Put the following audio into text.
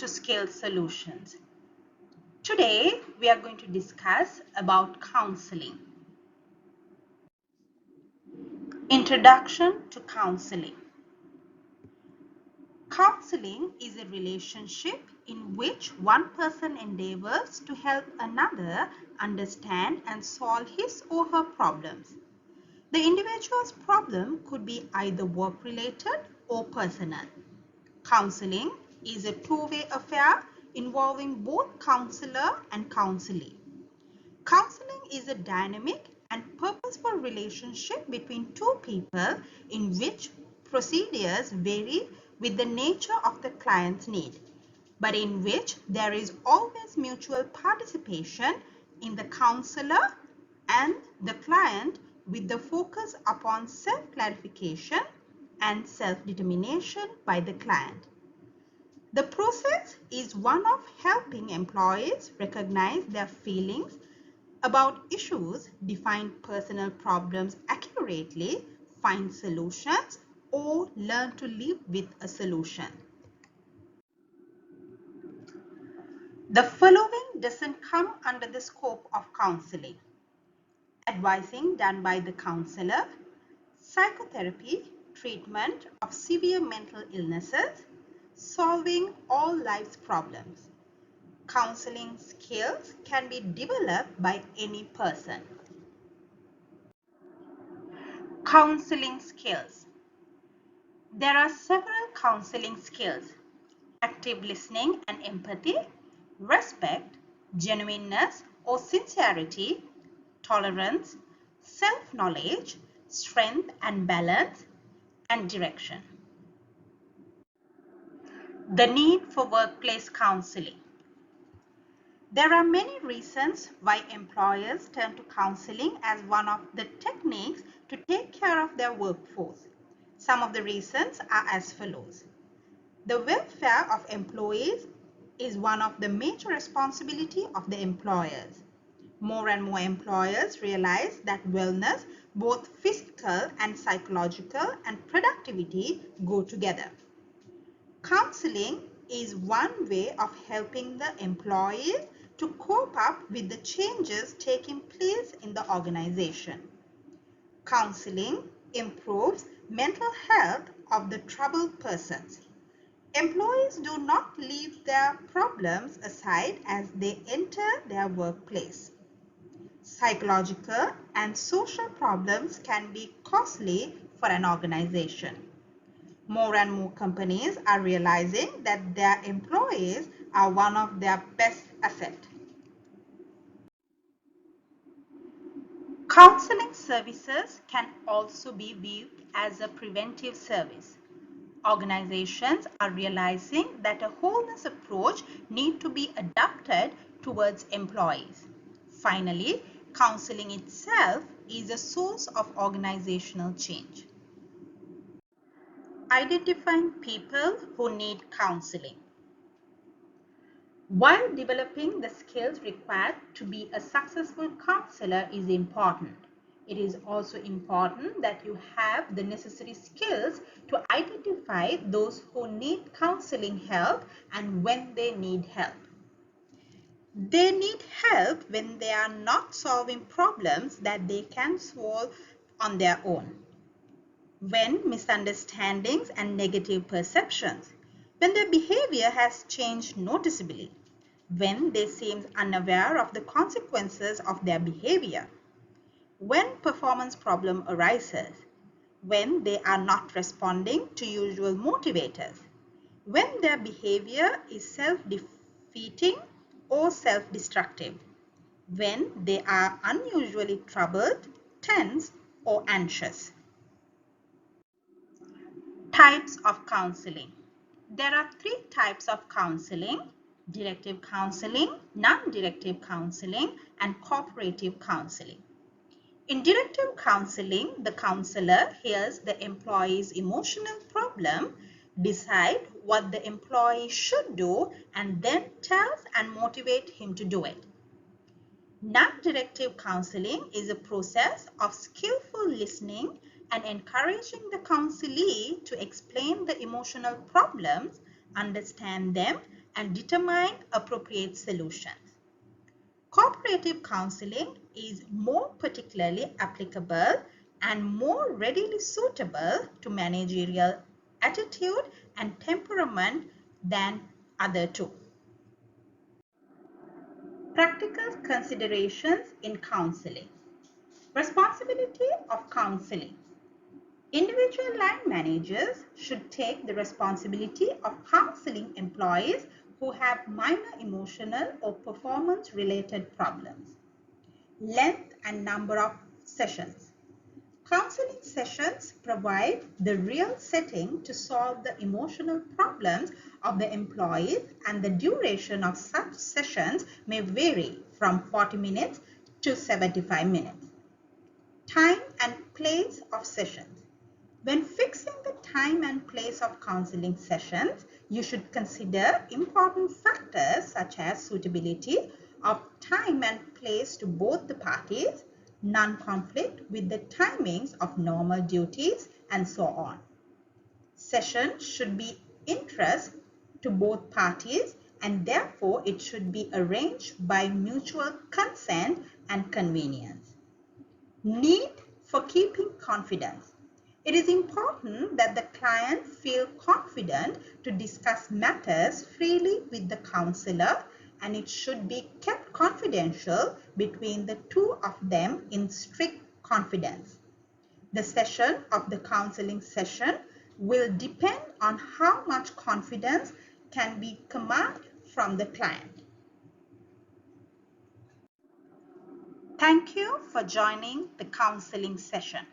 to Skill Solutions. Today we are going to discuss about counseling. Introduction to counseling. Counseling is a relationship in which one person endeavors to help another understand and solve his or her problems. The individual's problem could be either work-related or personal. Counseling is a two-way affair involving both counselor and counselee. Counseling is a dynamic and purposeful relationship between two people in which procedures vary with the nature of the client's need, but in which there is always mutual participation in the counselor and the client, with the focus upon self-clarification and self-determination by the client. The process is one of helping employees recognize their feelings about issues, define personal problems accurately, find solutions, or learn to live with a solution. The following doesn't come under the scope of counseling: advising done by the counselor, psychotherapy, treatment of severe mental illnesses, solving all life's problems. Counseling skills can be developed by any person. Counseling skills. There are several counseling skills: active listening and empathy, respect, genuineness or sincerity, tolerance, self-knowledge, strength and balance, and direction. The need for workplace counseling. There are many reasons why employers turn to counseling as one of the techniques to take care of their workforce. Some of the reasons are as follows. The welfare of employees is one of the major responsibilities of the employers. More and more employers realize that wellness, both physical and psychological, and productivity go together. Counseling is one way of helping the employees to cope up with the changes taking place in the organization. Counseling improves mental health of the troubled persons. Employees do not leave their problems aside as they enter their workplace. Psychological and social problems can be costly for an organization. More and more companies are realizing that their employees are one of their best assets. Counseling services can also be viewed as a preventive service. Organizations are realizing that a wholeness approach needs to be adopted towards employees. Finally, counseling itself is a source of organizational change. Identifying people who need counseling. While developing the skills required to be a successful counselor is important, it is also important that you have the necessary skills to identify those who need counseling help and when they need help. They need help when they are not solving problems that they can solve on their own, when misunderstandings and negative perceptions, when their behavior has changed noticeably, when they seem unaware of the consequences of their behavior, when performance problem arises, when they are not responding to usual motivators, when their behavior is self-defeating or self-destructive, when they are unusually troubled, tense, or anxious. Types of counseling. There are three types of counseling: directive counseling, non-directive counseling, and cooperative counseling. In directive counseling, the counselor hears the employee's emotional problem, decides what the employee should do, and then tells and motivates him to do it. Non-directive counseling is a process of skillful listening and encouraging the counselee to explain the emotional problems, understand them, and determine appropriate solutions. Cooperative counseling is more particularly applicable and more readily suitable to managerial attitude and temperament than other two. Practical considerations in counseling. Responsibility of counseling. Individual line managers should take the responsibility of counseling employees who have minor emotional or performance-related problems. Length and number of sessions. Counseling sessions provide the real setting to solve the emotional problems of the employees, and the duration of such sessions may vary from 40 minutes to 75 minutes. Time and place of sessions. When fixing the time and place of counseling sessions, you should consider important factors such as suitability of time and place to both the parties, non-conflict with the timings of normal duties, and so on. Sessions should be interest to both parties, and therefore it should be arranged by mutual consent and convenience. Need for keeping confidence. It is important that the client feel confident to discuss matters freely with the counselor, and it should be kept confidential between the two of them in strict confidence. The session of the counseling session will depend on how much confidence can be commanded from the client. Thank you for joining the counseling session.